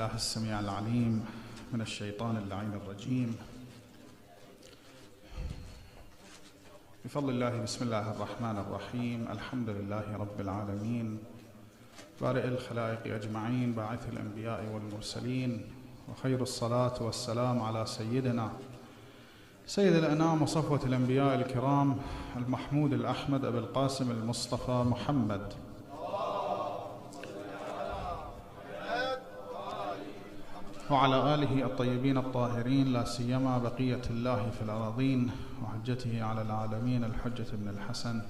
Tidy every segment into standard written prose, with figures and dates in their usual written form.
بالله السميع العليم من الشيطان اللعين الرجيم. بفضل الله بسم الله الرحمن الرحيم. الحمد لله رب العالمين بارئ الخلائق أجمعين باعث الأنبياء والمرسلين، وخير الصلاة والسلام على سيدنا سيد الأنام وصفوة الأنبياء الكرام المحمود الأحمد أبي القاسم المصطفى محمد وعلى آله الطيبين الطاهرين، لا سيما بقية الله في الأراضين وحجته على العالمين الحجة بن الحسن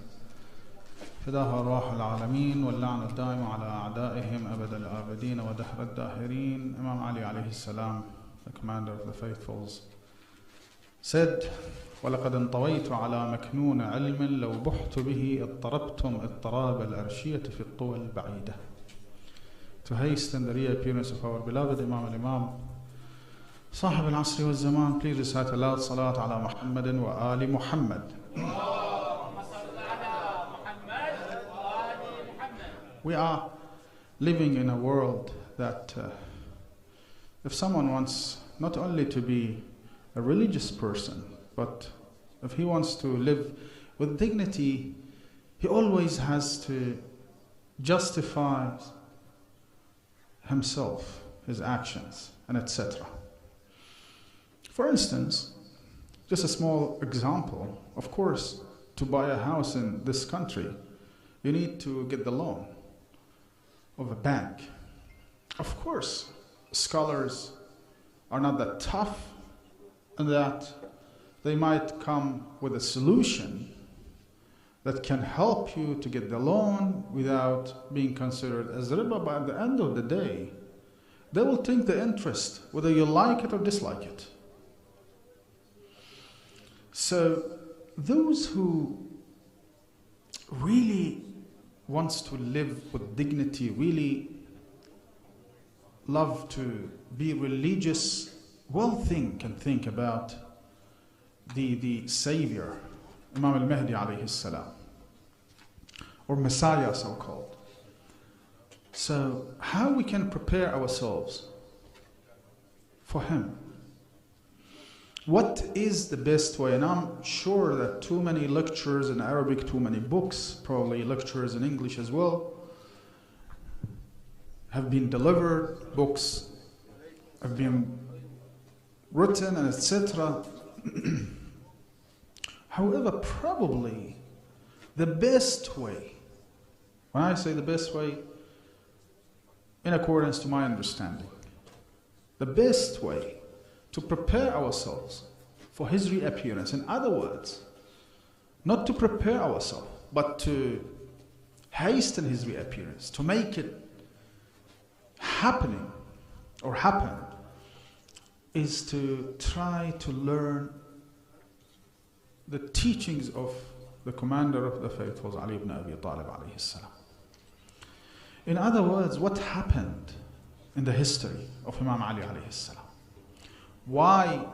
فداه أرواح العالمين، واللعن الدائم على أعدائهم أبد الآبدين ودهر الداهرين. Imam Ali alayhi salam, the commander of the faithfuls, said, وَلَقَدْ انطويت على مكنون علم لو بحت به اضطربتم اضطراب الأرشية في الطوى البعيدة. To hasten the reappearance of our beloved Imam Al-Imam صاحب العصر والزمان, please recite aloud صلاة على محمد وآل محمد. We are living in a world that if someone wants not only to be a religious person, but if he wants to live with dignity, he always has to justify himself, his actions, and etc. For instance, just a small example, of course, to buy a house in this country, you need to get the loan of a bank. Of course, scholars are not that tough, and that they might come with a solution that can help you to get the loan without being considered as riba, but at the end of the day, they will take the interest whether you like it or dislike it. So those who really wants to live with dignity, really love to be religious, will think and think about the Savior, Imam Al-Mahdi alayhi salam, or Messiah so called. So how we can prepare ourselves for him? What is the best way? And I'm sure that too many lectures in Arabic, too many books, probably lectures in English as well, have been delivered, books have been written, and etc. However, probably the best way, when I say the best way, in accordance to my understanding, the best way to prepare ourselves for his reappearance, in other words, not to prepare ourselves, but to hasten his reappearance, to make it happening or happen, is to try to learn the teachings of the commander of the faithfuls, Ali ibn Abi Talib alayhi salam. In other words, what happened in the history of Imam Ali alayhi salam? Why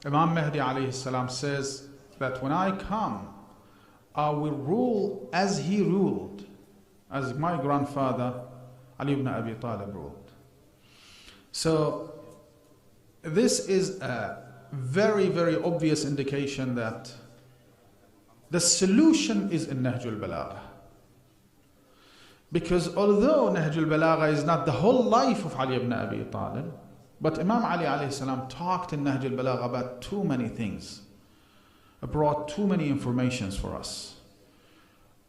Imam Mahdi alayhi salam says that when I come, I will rule as he ruled, as my grandfather Ali ibn Abi Talib ruled. So this is a very, very obvious indication that the solution is in Nahjul balagha. Because although Nahjul balagha is not the whole life of Ali ibn Abi Talib, but Imam Ali alayhi salam talked in Nahjul balagha about too many things, brought too many informations for us.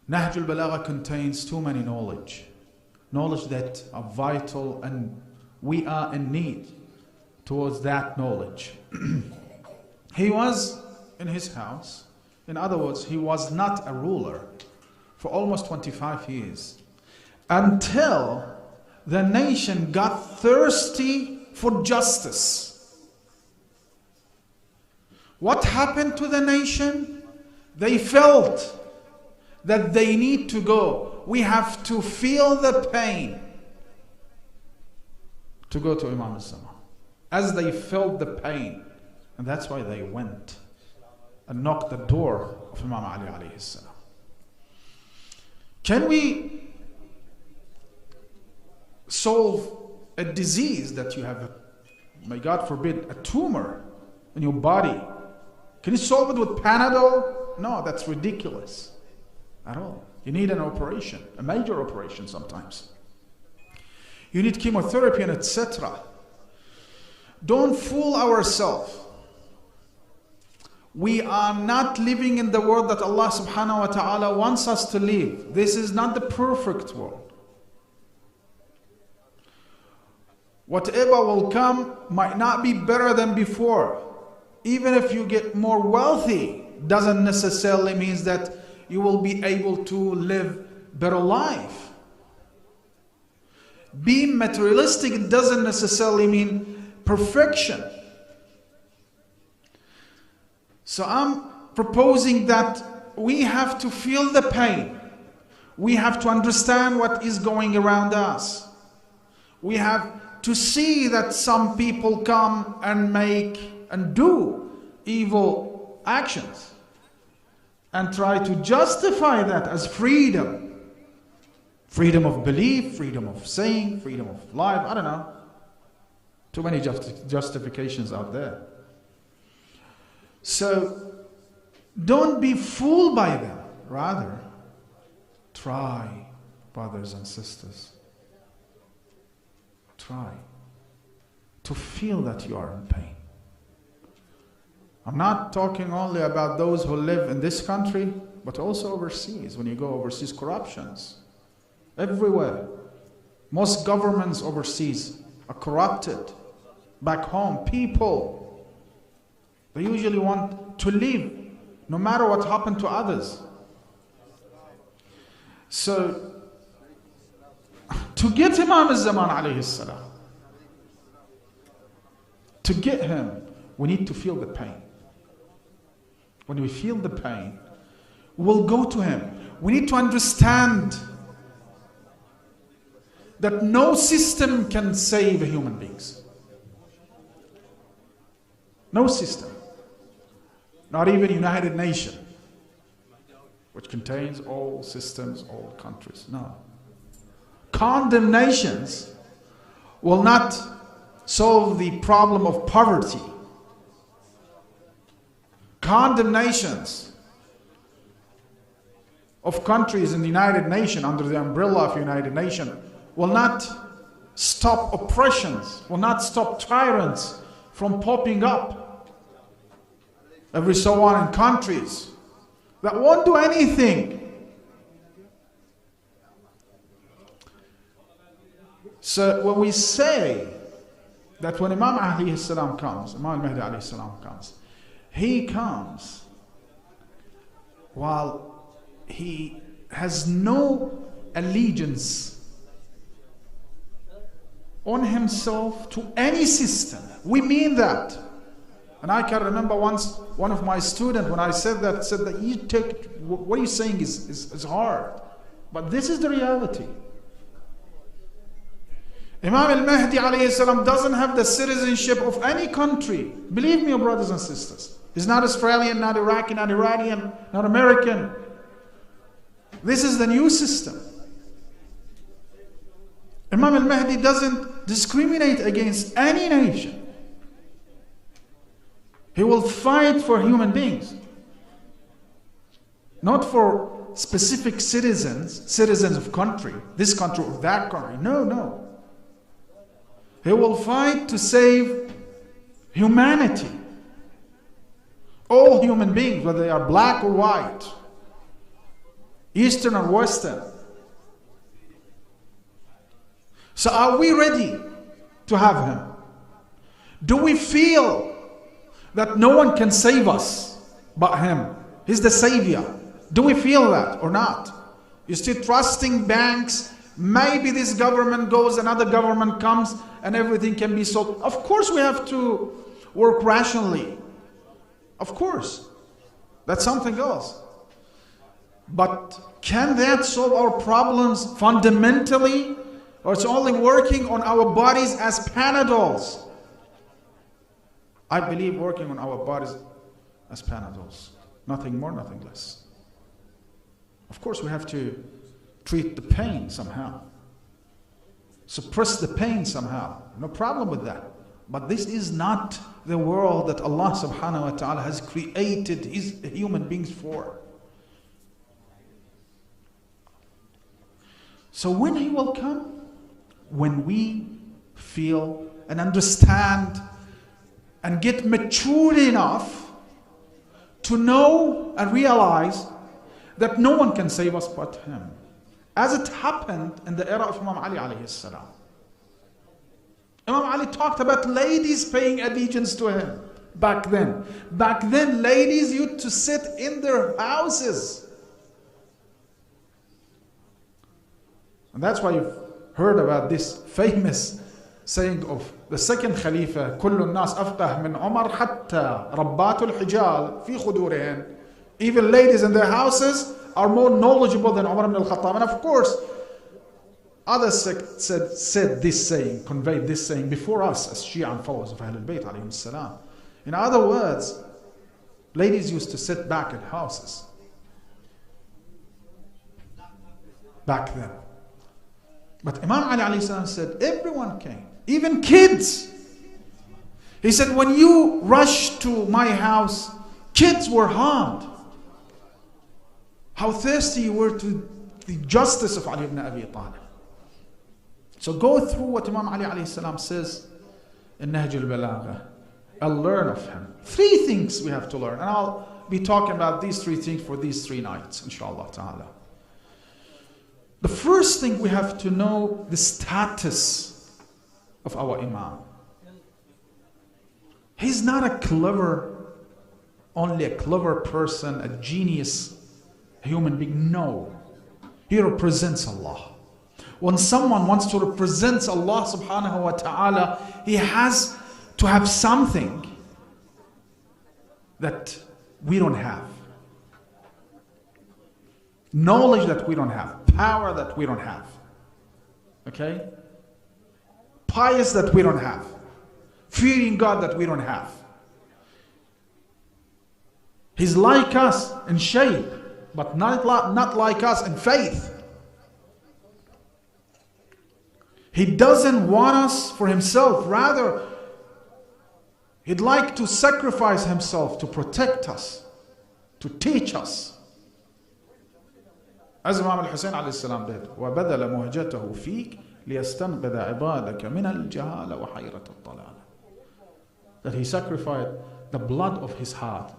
Nahjul balagha contains too many knowledge that are vital, and we are in need towards that knowledge. He was in his house. In other words, he was not a ruler for almost 25 years until the nation got thirsty for justice. What happened to the nation? They felt that they need to go. We have to feel the pain to go to Imam Zaman. As they felt the pain, and that's why they went and knocked the door of Imam Ali alayhi salam. Can we solve a disease that you have, may God forbid, a tumor in your body. Can you solve it with Panadol? No, that's ridiculous at all. You need an operation, a major operation sometimes. You need chemotherapy and etc. Don't fool ourselves. We are not living in the world that Allah subhanahu wa ta'ala wants us to live. This is not the perfect world. Whatever will come might not be better than before. Even if you get more wealthy, doesn't necessarily mean that you will be able to live better life. Being materialistic doesn't necessarily mean perfection. So I'm proposing that we have to feel the pain. We have to understand what is going around us. We have to see that some people come and make and do evil actions and try to justify that as freedom. Freedom of belief, freedom of saying, freedom of life, I don't know. Too many justifications out there. So don't be fooled by them. Rather, try, brothers and sisters. Try to feel that you are in pain. I'm not talking only about those who live in this country, but also overseas. When you go overseas, corruptions everywhere. Most governments overseas are corrupted. Back home, people, they usually want to live no matter what happened to others. So, to get Imam Zaman alayhi salam, to get him, we need to feel the pain. When we feel the pain, we'll go to him. We need to understand that no system can save human beings. No system. Not even United Nations, which contains all systems, all countries. No. Condemnations will not solve the problem of poverty. Condemnations of countries in the United Nations, under the umbrella of United Nations, will not stop oppressions, will not stop tyrants from popping up every so on in countries that won't do anything. So when we say that when Imam Ali salam comes, Imam Mahdi alayhi salam comes, he comes while he has no allegiance on himself to any system. We mean that. And I can remember once one of my students, when I said that you take, what you're saying is hard. But this is the reality. Imam al-Mahdi alayhi salam doesn't have the citizenship of any country. Believe me, brothers and sisters. He's not Australian, not Iraqi, not Iranian, not American. This is the new system. Imam al-Mahdi doesn't discriminate against any nation. He will fight for human beings. Not for specific citizens of country, this country or that country. No, no. He will fight to save humanity. All human beings, whether they are black or white, Eastern or Western. So are we ready to have him? Do we feel that no one can save us but him? He's the savior. Do we feel that or not? You're still trusting banks. Maybe this government goes, another government comes, and everything can be solved. Of course we have to work rationally. Of course. That's something else. But can that solve our problems fundamentally? Or it's only working on our bodies as Panadols? I believe working on our bodies as Panadols. Nothing more, nothing less. Of course we have to treat the pain somehow. suppress the pain somehow. No problem with that. But this is not the world that Allah subhanahu wa ta'ala has created his human beings for. So when He will come? When we feel and understand and get mature enough to know and realize that no one can save us but Him. As it happened in the era of Imam Ali alayhi salam. Imam Ali talked about ladies paying allegiance to him back then. Back then, ladies used to sit in their houses. And that's why you've heard about this famous saying of the second Khalifa, كل الناس أفقه من عمر حتى ربات الحجال في خدورهن. Even ladies in their houses are more knowledgeable than Umar ibn al-Khattab. And of course, others said this saying, conveyed this saying before us as Shia and followers of Ahlul Bayt alayhim salam. In other words, ladies used to sit back in houses back then. But Imam Ali alayhi salam said, everyone came, even kids. He said, when you rushed to my house, kids were harmed. How thirsty you were to the justice of Ali ibn Abi Talib. So go through what Imam Ali alayhi salam says in Nahjul balagha. I'll learn of him. 3 things we have to learn. And I'll be talking about these 3 things for these 3 nights, inshallah ta'ala. The first thing we have to know the status of our Imam. He's not only a clever person, a genius, human being. No. He represents Allah. When someone wants to represent Allah subhanahu wa ta'ala, he has to have something that we don't have. Knowledge that we don't have. Power that we don't have. Okay? Pious that we don't have. Fearing God that we don't have. He's like us in shape, but not like us in faith. He doesn't want us for himself. Rather, he'd like to sacrifice himself to protect us, to teach us. As Imam al-Hussein alayhi salam did. وَبَذَلَ مُهْجَتَهُ فِيكَ لِيَسْتَنْقِذَ عِبَادَكَ مِنَ الْجَهَالَ وَحَيْرَةَ الضَّلَالَ. That he sacrificed the blood of his heart.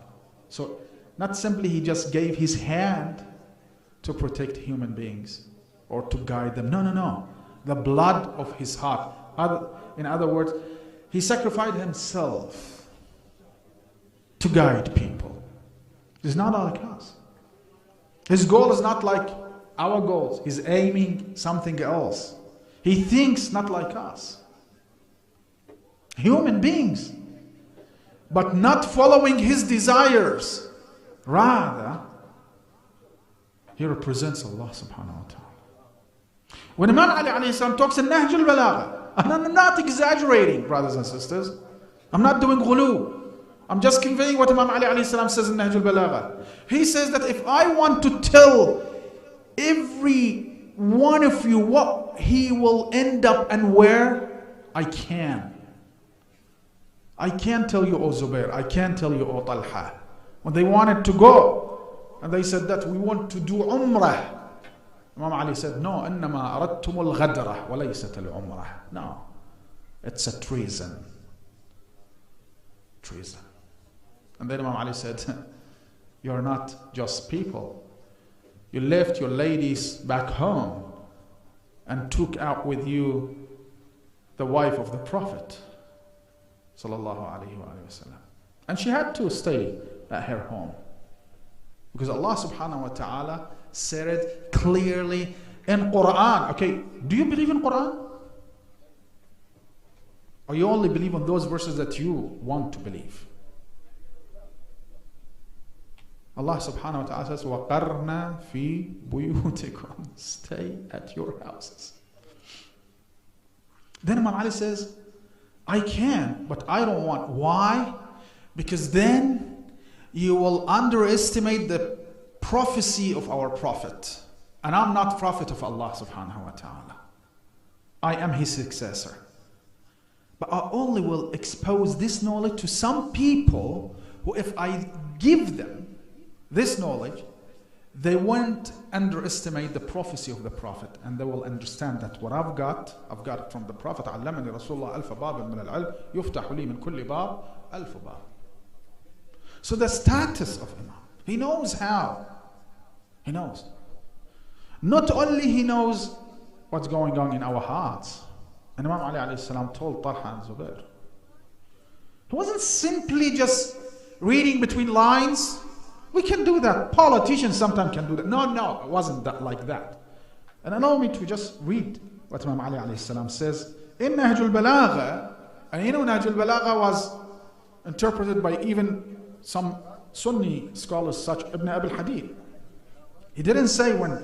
So, not simply he just gave his hand to protect human beings or to guide them. No. The blood of his heart. In other words, he sacrificed himself to guide people. He's not like us. His goal is not like our goals. He's aiming something else. He thinks not like us. Human beings. But not following his desires. Rather, he represents Allah subhanahu wa ta'ala. When Imam Ali alayhi salam talks in Nahjul balagha, I'm not exaggerating, brothers and sisters. I'm not doing ghulu. I'm just conveying what Imam Ali alayhi salam says in Nahjul balagha. He says that if I want to tell every one of you what he will end up and where, I can. I can't tell you, O Zubair. I can't tell you, O Talha. When they wanted to go, and they said that we want to do Umrah. Imam Ali said, no, إنما أردتم الغدرة وليست العمرة. No, it's a treason. Treason. And then Imam Ali said, you're not just people. You left your ladies back home and took out with you the wife of the Prophet. Sallallahu alayhi wa sallam. And she had to stay at her home. Because Allah subhanahu wa ta'ala said it clearly in Quran. Okay, do you believe in Quran? Or you only believe in those verses that you want to believe? Allah subhanahu wa ta'ala says, وَقَرْنَا فِي بُيُوتِكُمْ. Stay at your houses. Then Imam Ali says, I can, but I don't want. Why? Because then you will underestimate the prophecy of our Prophet. And I'm not Prophet of Allah subhanahu wa ta'ala. I am his successor. But I only will expose this knowledge to some people who, if I give them this knowledge, they won't underestimate the prophecy of the Prophet, and they will understand that what I've got it from the Prophet. علمني رسول الله ألف باب من العلم يفتح لي من كل باب ألف باب. So the status of Imam, he knows how. He knows. Not only he knows what's going on in our hearts. And Imam Ali alayhi salam told Talha and Zubair. He wasn't simply just reading between lines. We can do that. Politicians sometimes can do that. No, it wasn't that like that. And allow me to just read what Imam Ali alayhi salam says in Nahjul balagha. And you know, Nahjul balagha was interpreted by even some Sunni scholars such Ibn Abi al-Hadid. He didn't say when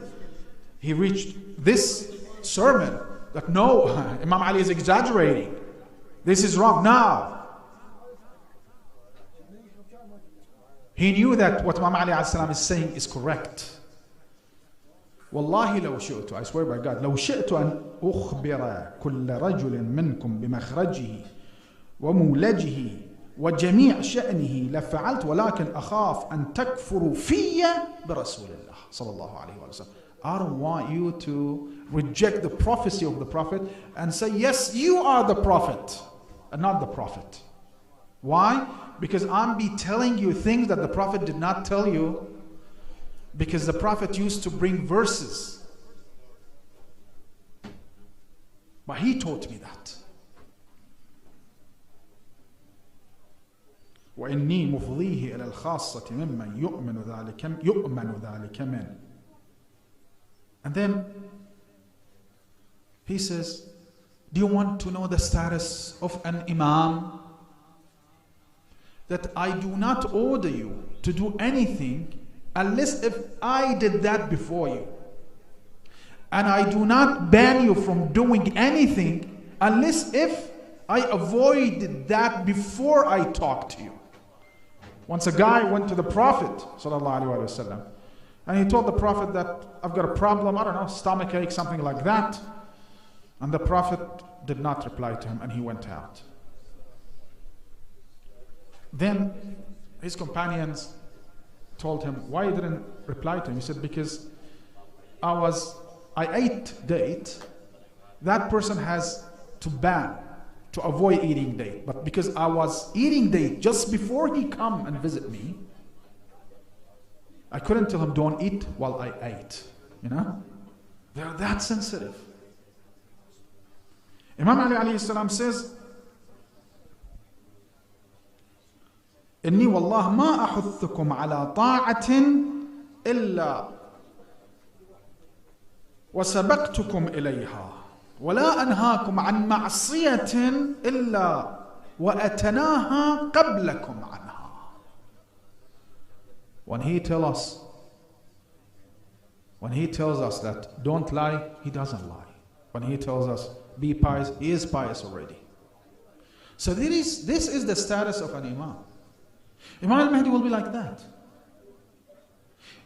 he reached this sermon that no, Imam Ali is exaggerating. This is wrong. No. He knew that what Imam Ali is saying is correct. والله لو شئت, I swear by God, لو شئت أن أخبر كل رجل منكم بمخرجه ومولجه وجميع شأنه لفعلت ولكن أخاف أن تكفروا في برسول الله صلى الله عليه وسلم. I don't want you to reject the prophecy of the Prophet and say, yes, you are the Prophet and not the Prophet. Why? Because I'm be telling you things that the Prophet did not tell you, because the Prophet used to bring verses. But he taught me that. وإني مفضيه إلى الخاصة ممن يؤمن ذلك من. And then he says, do you want to know the status of an Imam? That I do not order you to do anything unless if I did that before you. And I do not ban you from doing anything unless if I avoided that before I talk to you. Once a guy went to the Prophet ﷺ, and he told the Prophet that I've got a problem, I don't know, stomach ache, something like that. And the Prophet did not reply to him, and he went out. Then his companions told him, why you didn't reply to him? He said, because I ate date. That person has to ban, to avoid eating date. But because I was eating date just before he come and visit me, I couldn't tell him don't eat while I ate. You know? They're that sensitive. Imam Ali alayhi salam says, إني والله ما أحثكم على طاعة إلا وسبقتكم إليها ولا أنهاكم عن معصية إلا وأتناها قبلكم عنها. When he tells us that don't lie, he doesn't lie. When he tells us be pious, he is pious already. So this is the status of an Imam. Imam al-Mahdi will be like that.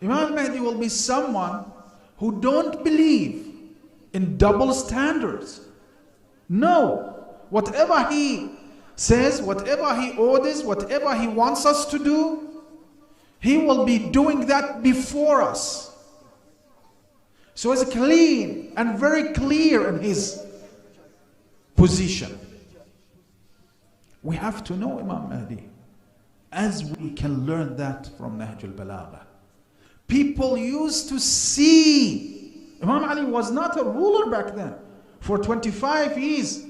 Imam al-Mahdi will be someone who don't believe in double standards. No. Whatever he says, whatever he orders, whatever he wants us to do, he will be doing that before us. So he's clean and very clear in his position. We have to know Imam Mahdi, as we can learn that from Nahjul balagha. People used to see. Imam Ali was not a ruler back then. For 25 years,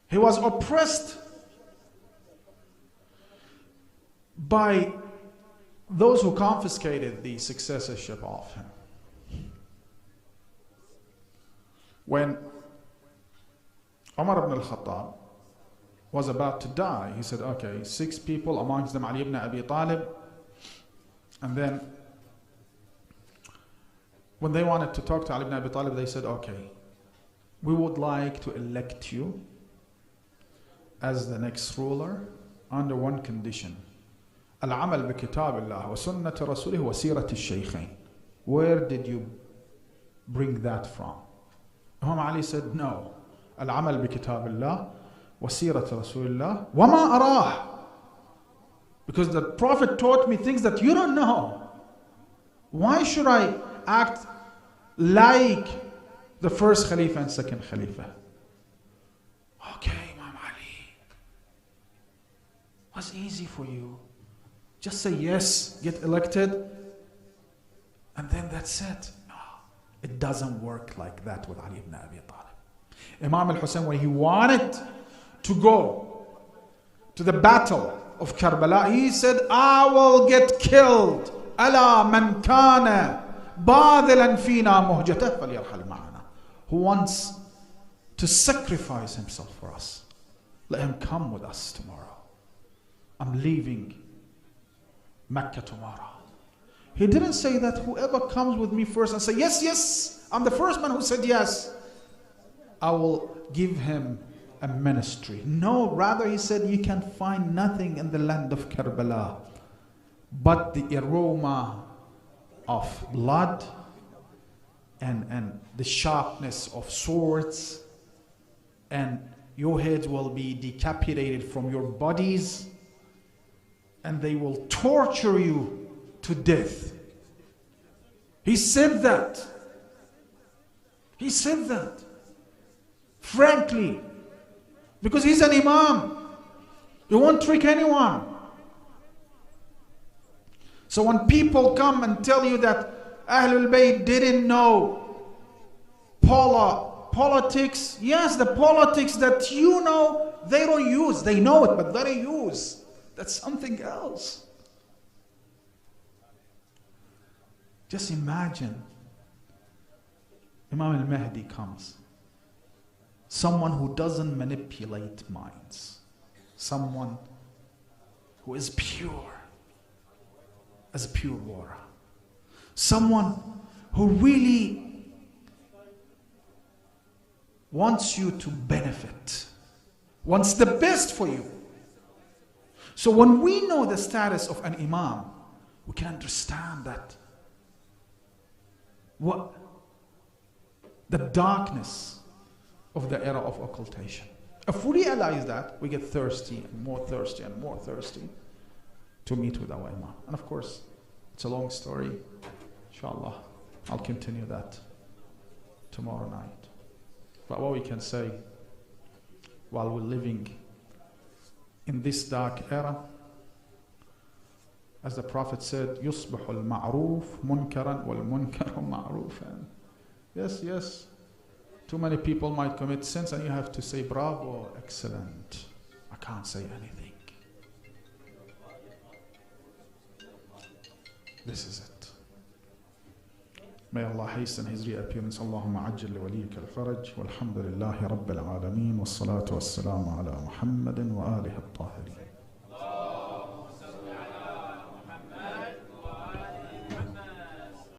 he was oppressed by those who confiscated the successorship of him. When Umar ibn al-Khattab was about to die, he said, okay, 6 people, amongst them Ali ibn Abi Talib. And then when they wanted to talk to Ali ibn Abi Talib, they said, okay, we would like to elect you as the next ruler under one condition. العمل بكتاب الله وسنة رسوله وسيرة الشيخين. Where did you bring that from? Imam Ali said, no. Al-amal bi kitabillah wa sirat Rasulillah wa ma arah. Because the Prophet taught me things that you don't know. Why should I act like the first Khalifa and second Khalifa? Okay, Imam Ali. What's easy for you? Just say yes, get elected, and then that's it. No, it doesn't work like that with Ali ibn Abi Talib. Imam al-Hussein, when he wanted to go to the battle of Karbala, he said, I will get killed. Ala man kana badilan fina muhjatah falyarhal ma'ana. Who wants to sacrifice himself for us, let him come with us tomorrow. I'm leaving Mecca tomorrow. He didn't say that whoever comes with me first and say, yes, yes, I'm the first man who said yes, I will give him a ministry. No, rather he said, you can find nothing in the land of Karbala but the aroma of blood and the sharpness of swords, and your heads will be decapitated from your bodies, and they will torture you to death. He said that. He said that. Frankly. Because he's an imam. He won't trick anyone. So when people come and tell you that Ahlul Bayt didn't know politics, yes, the politics that you know, they don't use. They know it, but they don't use. That's something else. Just imagine Imam al-Mahdi comes. Someone who doesn't manipulate minds. Someone who is pure as pure water. Someone who really wants you to benefit, wants the best for you. So when we know the status of an imam, we can understand that what the darkness of the era of occultation. If we realize that, we get thirsty and more thirsty and more thirsty to meet with our imam. And of course, it's a long story. Inshallah, I'll continue that tomorrow night. But what we can say, while we're living in this dark era, as the Prophet said, يُصْبِحُ الْمَعْرُوفُ مُنْكَرًا وَالْمُنْكَرُ مَعْرُوفًا. Yes, yes. Too many people might commit sins and you have to say, bravo, excellent. I can't say anything. This is it. May Allah hasten His reappearance. Allahumma ajjal li waliyika al-faraj. Walhamdulillahi rabbil alameen. Wassalatu wassalamu ala Muhammadin wa alihi al-tahirin.